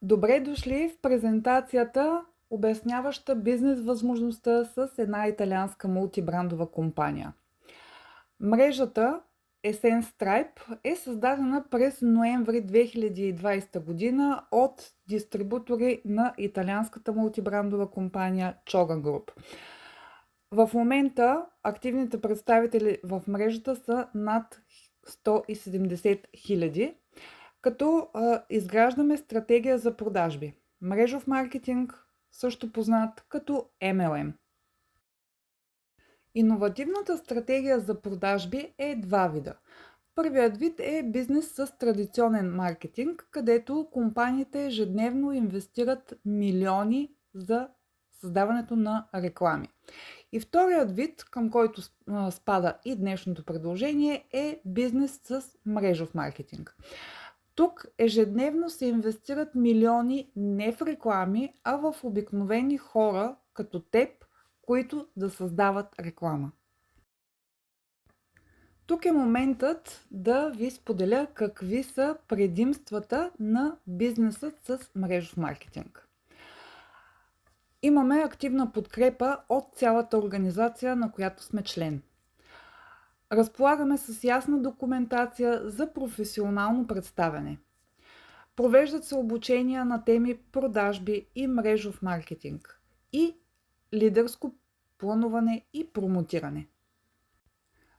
Добре дошли в презентацията, обясняваща бизнес възможността с една италианска мултибрандова компания. Мрежата Essence Stripe е създадена през ноември 2020 година от дистрибутори на италианската мултибрандова компания Choga Group. В момента активните представители в мрежата са над 170 000, като изграждаме стратегия за продажби. Мрежов маркетинг, също познат като MLM. Иновативната стратегия за продажби е два вида. Първият вид е бизнес с традиционен маркетинг, където компаниите ежедневно инвестират милиони за създаването на реклами. И вторият вид, към който спада и днешното предложение, е бизнес с мрежов маркетинг. Тук ежедневно се инвестират милиони не в реклами, а в обикновени хора като теб, които да създават реклама. Тук е моментът да ви споделя какви са предимствата на бизнесът с мрежов маркетинг. Имаме активна подкрепа от цялата организация, на която сме член. Разполагаме с ясна документация за професионално представяне. Провеждат се обучения на теми продажби и мрежов маркетинг и лидерско плануване и промотиране.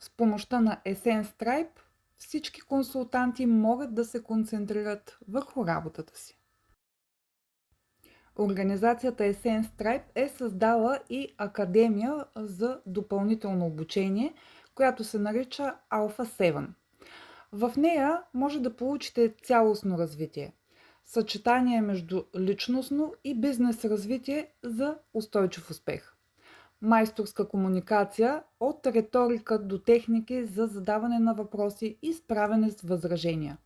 С помощта на Essence Stripe всички консултанти могат да се концентрират върху работата си. Организацията Essence Stripe е създала и академия за допълнително обучение, която се нарича Alpha 7. В нея може да получите цялостно развитие, съчетание между личностно и бизнес развитие за устойчив успех. Майсторска комуникация от риторика до техники за задаване на въпроси и справяне с възражения.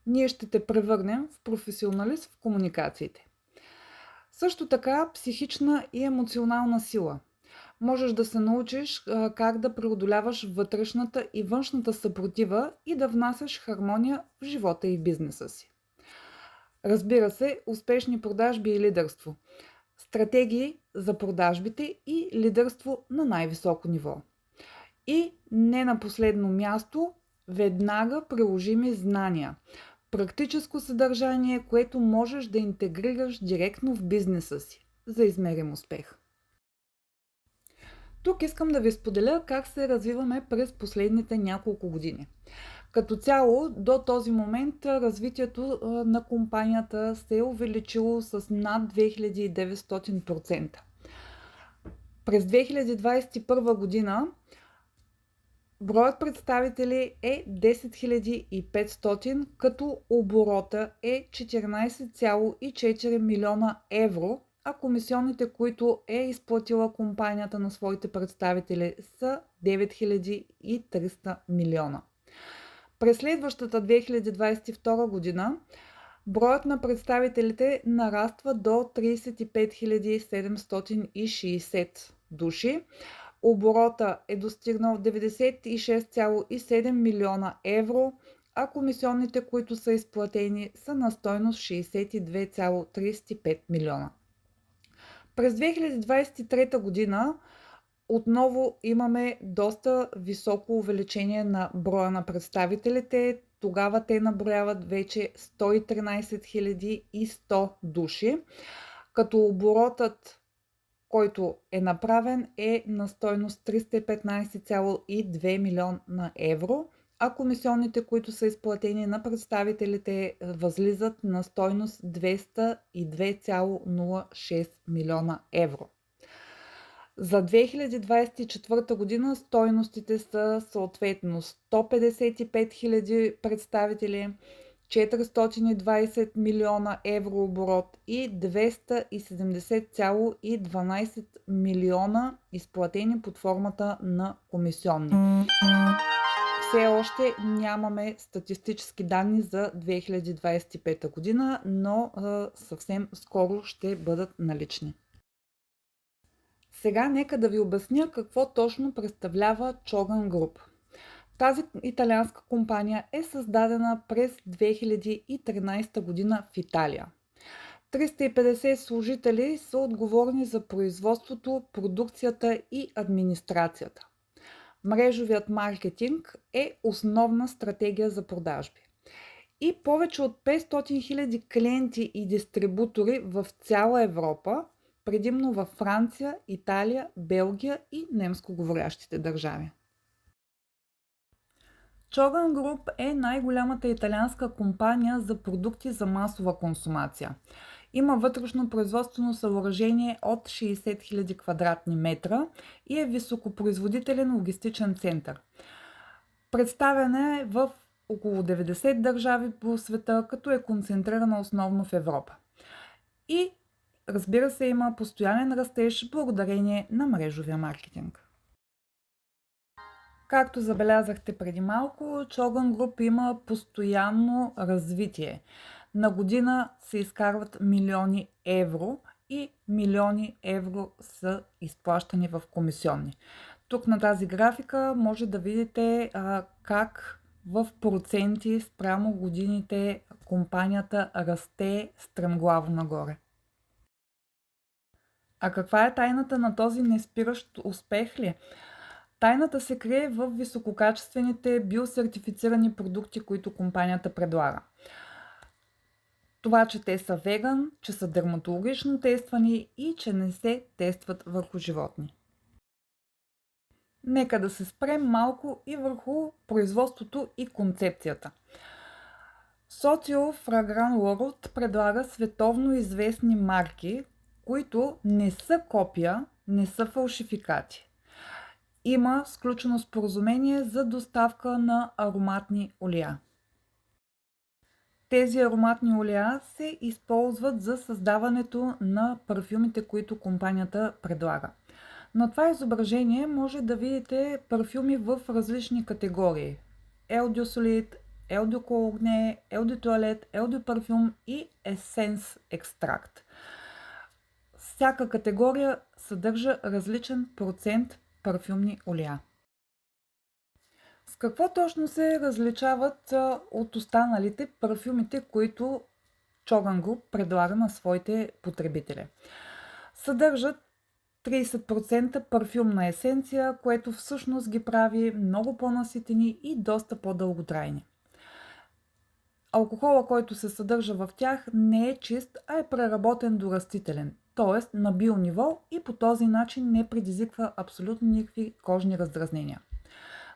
Ние ще те превърнем в професионалист в комуникациите. Също така психична и емоционална сила. Можеш да се научиш как да преодоляваш вътрешната и външната съпротива и да внасяш хармония в живота и бизнеса си. Разбира се, успешни продажби и лидерство. Стратегии за продажбите и лидерство на най-високо ниво. И не на последно място, веднага приложими знания. Практическо съдържание, което можеш да интегрираш директно в бизнеса си за измерим успех. Тук искам да ви споделя как се развиваме през последните няколко години. Като цяло, до този момент развитието на компанията се е увеличило с над 2900%. През 2021 година броят представители е 10 500, като оборота е 14,4 милиона евро, а комисионните, които е изплатила компанията на своите представители, са 9300 милиона. През следващата 2022 година броят на представителите нараства до 35 760 души. Оборота е достигнал 96,7 милиона евро, а комисионните, които са изплатени, са на стойност 62,35 милиона. През 2023 година отново имаме доста високо увеличение на броя на представителите. Тогава те наброяват вече 113 100 души, като оборотът, който е направен, е на стойност 315,2 милиона евро, а комисионните, които са изплатени на представителите, възлизат на стойност 202,06 милиона евро. За 2024 година стойностите са съответно 155 000 представители, 420 милиона евро оборот и 270,12 милиона изплатени под формата на комисионни. Все още нямаме статистически данни за 2025 година, но съвсем скоро ще бъдат налични. Сега нека да ви обясня какво точно представлява Choga Group. Тази италианска компания е създадена през 2013 година в Италия. 350 служители са отговорни за производството, продукцията и администрацията. Мрежовият маркетинг е основна стратегия за продажби. И повече от 500 000 клиенти и дистрибутори в цяла Европа, предимно във Франция, Италия, Белгия и немскоговорящите държави. Чоган Груп е най-голямата италианска компания за продукти за масова консумация. Има вътрешно производствено съоръжение от 60 000 квадратни метра и е високопроизводителен логистичен център. Представена е в около 90 държави по света, като е концентрирана основно в Европа. И разбира се, има постоянен растеж благодарение на мрежовия маркетинг. Както забелязахте преди малко, Чоган Груп има постоянно развитие. На година се изкарват милиони евро и милиони евро са изплащани в комисионни. Тук на тази графика може да видите как в проценти спрямо годините компанията расте стремглаво нагоре. А каква е тайната на този неспиращ успех ли? Тайната се крие в висококачествените биосертифицирани продукти, които компанията предлага. Това, че те са веган, че са дерматологично тествани и че не се тестват върху животни. Нека да се спрем малко и върху производството и концепцията. Socio Fragrance World предлага световно известни марки, които не са копия, не са фалшификати. Има сключено споразумение за доставка на ароматни олия. Тези ароматни олия се използват за създаването на парфюмите, които компанията предлага. На това изображение може да видите парфюми в различни категории. Eau de Solide, Eau de Cologne, Eau de Toilette, Eau de Parfum и Essence екстракт. Всяка категория съдържа различен процент парфюмни олия. С какво точно се различават от останалите парфюмите, които Чоган Груп предлага на своите потребители? Съдържат 30% парфюмна есенция, което всъщност ги прави много по-наситени и доста по-дълготрайни. Алкохола, който се съдържа в тях, не е чист, а е преработен до растителен, т.е. на биониво и по този начин не предизвиква абсолютно никакви кожни раздразнения.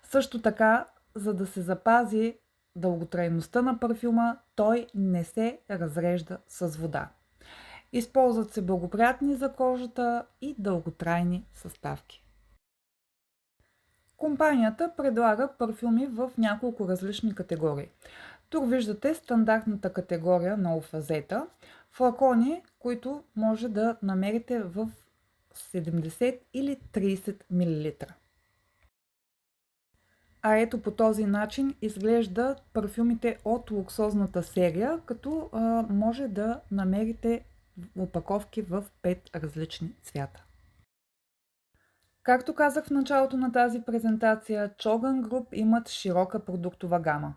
Също така, за да се запази дълготрайността на парфюма, той не се разрежда с вода. Използват се благоприятни за кожата и дълготрайни съставки. Компанията предлага парфюми в няколко различни категории. Тук виждате стандартната категория на офазета, флакони, които може да намерите в 70 или 30 мл. А ето по този начин изглеждат парфюмите от луксозната серия, като може да намерите опаковки в 5 различни цвята. Както казах в началото на тази презентация, Чоган Груп имат широка продуктова гама.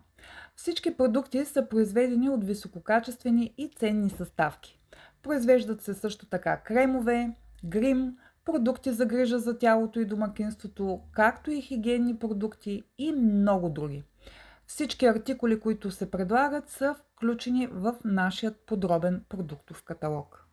Всички продукти са произведени от висококачествени и ценни съставки. Произвеждат се също така кремове, грим, продукти за грижа за тялото и домакинството, както и хигиенни продукти и много други. Всички артикули, които се предлагат, са включени в нашия подробен продуктов каталог.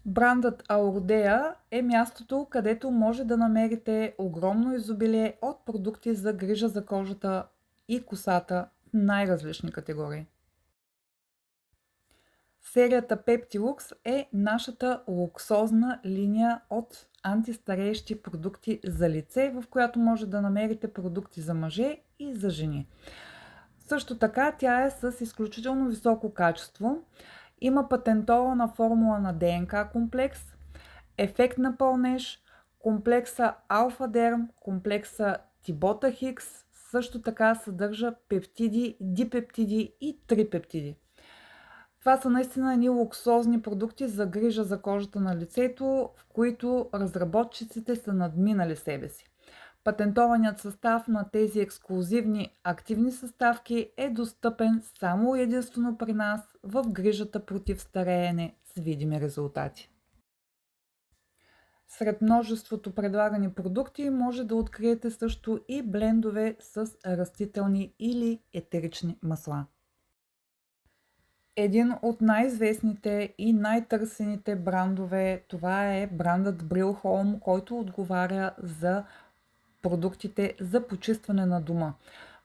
Брандът Ауродея е мястото, където може да намерите огромно изобилие от продукти за грижа за кожата и косата в най-различни категории. Серията Peptilux е нашата луксозна линия от антистареещи продукти за лице, в която може да намерите продукти за мъже и за жени. Също така тя е с изключително високо качество. Има патентована формула на ДНК комплекс, ефект на пълнеж, комплекса Алфа-Дерм, комплекса Тибота Хикс, също така съдържа пептиди, дипептиди и трипептиди. Това са наистина едни луксозни продукти за грижа за кожата на лицето, в които разработчиците са надминали себе си. Патентованият състав на тези ексклузивни активни съставки е достъпен само и единствено при нас в грижата против стареене с видими резултати. Сред множеството предлагани продукти може да откриете също и блендове с растителни или етерични масла. Един от най-известните и най-търсените брандове, това е брандът Brillholm, който отговаря за продуктите за почистване на дома.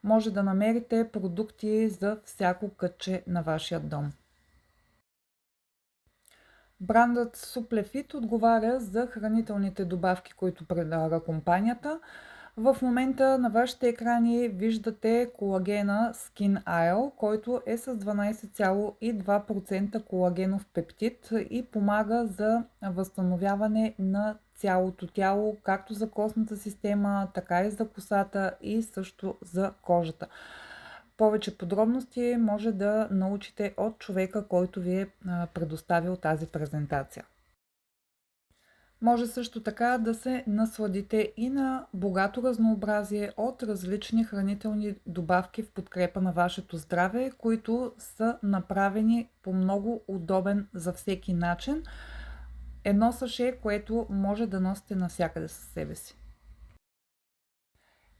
Може да намерите продукти за всяко кътче на вашия дом. Брандът Suplefit отговаря за хранителните добавки, които предлага компанията. В момента на вашите екрани виждате колагена Skin Isle, който е с 12,2% колагенов пептид и помага за възстановяване на цялото тяло, както за костната система, така и за косата и също за кожата. Повече подробности може да научите от човека, който ви е предоставил тази презентация. Може също така да се насладите и на богато разнообразие от различни хранителни добавки в подкрепа на вашето здраве, които са направени по много удобен за всеки начин. Едно саше, което може да носите навсякъде със себе си.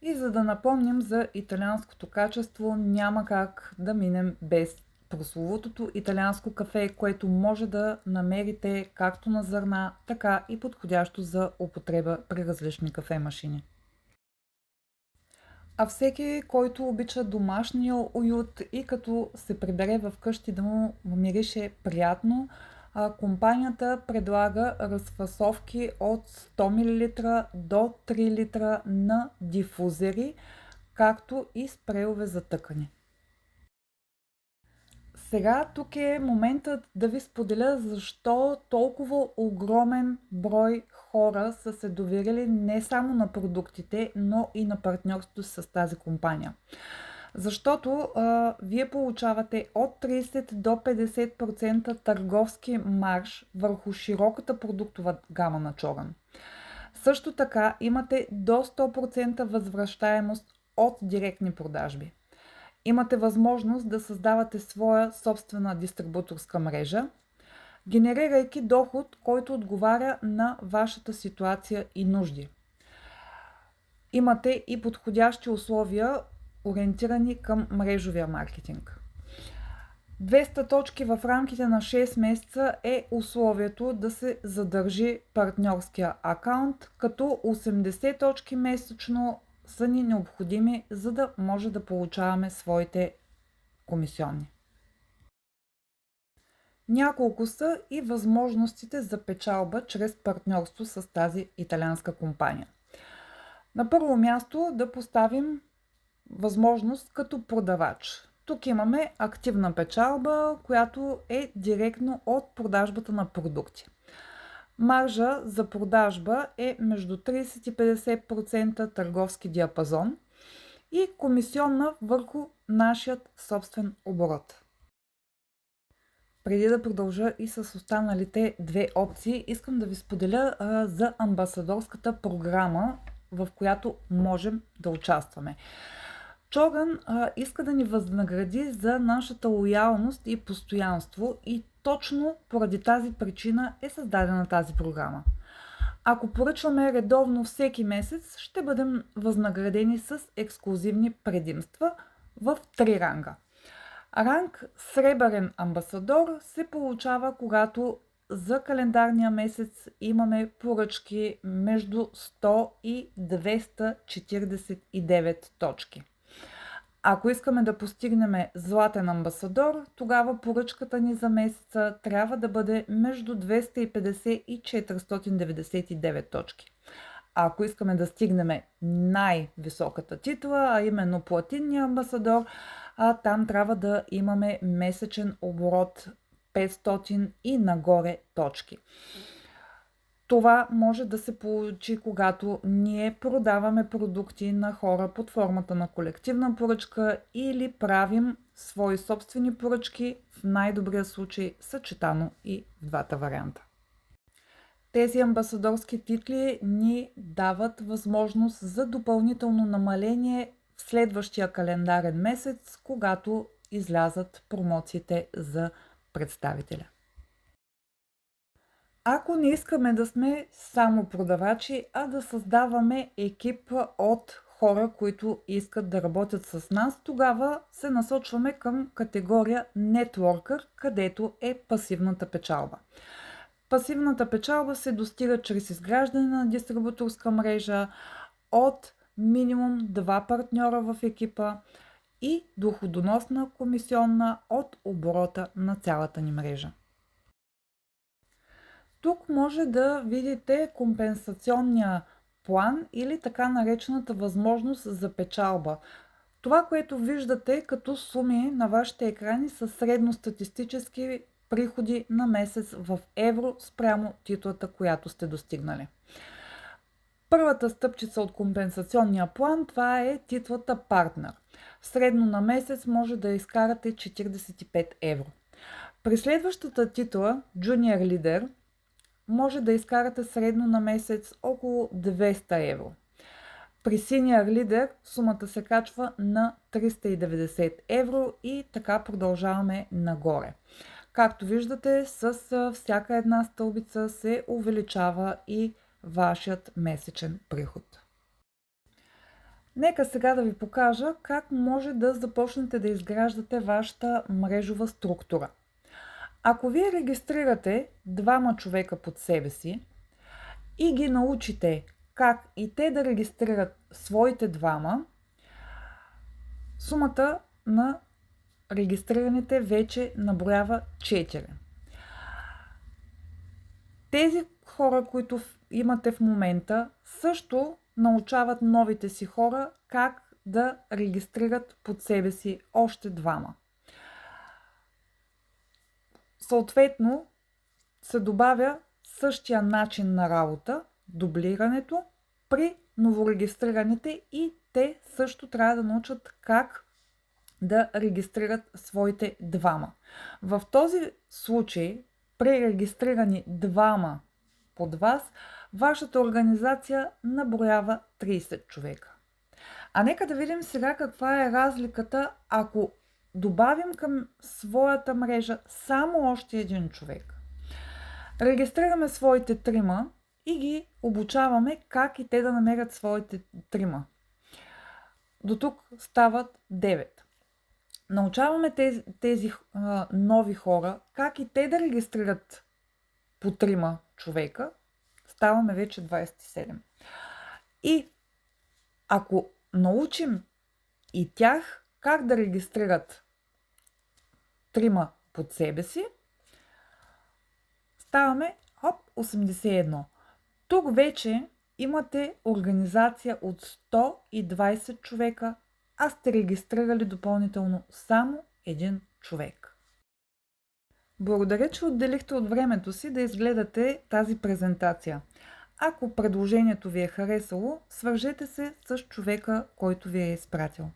И за да напомним за италианското качество, няма как да минем без прословутото италианско кафе, което може да намерите както на зърна, така и подходящо за употреба при различни кафе-машини. А всеки, който обича домашния уют и като се прибере в къщи да му мирише приятно, компанията предлага разфасовки от 100 мл до 3 литра на дифузери, както и спрейове за тъкани. Сега тук е моментът да ви споделя защо толкова огромен брой хора са се доверили не само на продуктите, но и на партньорството с тази компания. Защото вие получавате от 30 до 50% търговски марж върху широката продуктова гама на Чоган. Също така имате до 100% възвръщаемост от директни продажби. Имате възможност да създавате своя собствена дистрибуторска мрежа, генерирайки доход, който отговаря на вашата ситуация и нужди. Имате и подходящи условия, ориентирани към мрежовия маркетинг. 200 точки в рамките на 6 месеца е условието да се задържи партньорския акаунт, като 80 точки месечно са ни необходими, за да може да получаваме своите комисионни. Няколко са и възможностите за печалба чрез партньорство с тази италианска компания. На първо място да поставим възможност като продавач. Тук имаме активна печалба, която е директно от продажбата на продукти. Маржа за продажба е между 30 и 50% търговски диапазон и комисионна върху нашият собствен оборот. Преди да продължа и с останалите две опции, искам да ви споделя за амбасадорската програма, в която можем да участваме. Чоган иска да ни възнагради за нашата лоялност и постоянство и точно поради тази причина е създадена тази програма. Ако поръчваме редовно всеки месец, ще бъдем възнаградени с ексклузивни предимства в 3 ранга. Ранг Сребърен амбасадор се получава, когато за календарния месец имаме поръчки между 100 и 249 точки. Ако искаме да постигнем златен амбасадор, тогава поръчката ни за месеца трябва да бъде между 250 и 499 точки. А ако искаме да стигнем най-високата титла, а именно платинния амбасадор, там трябва да имаме месечен оборот 500 и нагоре точки. Това може да се получи, когато ние продаваме продукти на хора под формата на колективна поръчка или правим свои собствени поръчки, в най-добрия случай съчетано и в двата варианта. Тези амбасадорски титли ни дават възможност за допълнително намаление в следващия календарен месец, когато излязат промоциите за представителя. Ако не искаме да сме само продавачи, а да създаваме екип от хора, които искат да работят с нас, тогава се насочваме към категория Networker, където е пасивната печалба. Пасивната печалба се достига чрез изграждане на дистрибуторска мрежа от минимум 2 партньора в екипа и доходоносна комисионна от оборота на цялата ни мрежа. Тук може да видите компенсационния план или така наречената възможност за печалба. Това, което виждате като суми на вашите екрани са средностатистически приходи на месец в евро спрямо титлата, която сте достигнали. Първата стъпчица от компенсационния план, това е титлата партнер. Средно на месец може да изкарате 45 евро. При следващата титла, Junior Leader, може да изкарате средно на месец около 200 евро. При Senior Leader сумата се качва на 390 евро и така продължаваме нагоре. Както виждате, с всяка една стълбица се увеличава и вашият месечен приход. Нека сега да ви покажа как може да започнете да изграждате вашата мрежова структура. Ако вие регистрирате 2 човека под себе си и ги научите как и те да регистрират своите 2, сумата на регистрираните вече наброява 4. Тези хора, които имате в момента, също научават новите си хора как да регистрират под себе си още 2. Съответно, се добавя същия начин на работа, дублирането, при новорегистрираните и те също трябва да научат как да регистрират своите 2. В този случай, при регистрирани 2 под вас, вашата организация наброява 30 човека. А нека да видим сега каква е разликата, ако добавим към своята мрежа само още един човек. Регистрираме своите 3 и ги обучаваме как и те да намерят своите 3. До тук стават 9. Научаваме тези нови хора как и те да регистрират по 3 човека. Ставаме вече 27. И ако научим и тях как да регистрират 3 под себе си, ставаме 81. Тук вече имате организация от 120 човека, а сте регистрирали допълнително само един човек. Благодаря, че отделихте от времето си да изгледате тази презентация. Ако предложението ви е харесало, свържете се с човека, който ви е изпратил.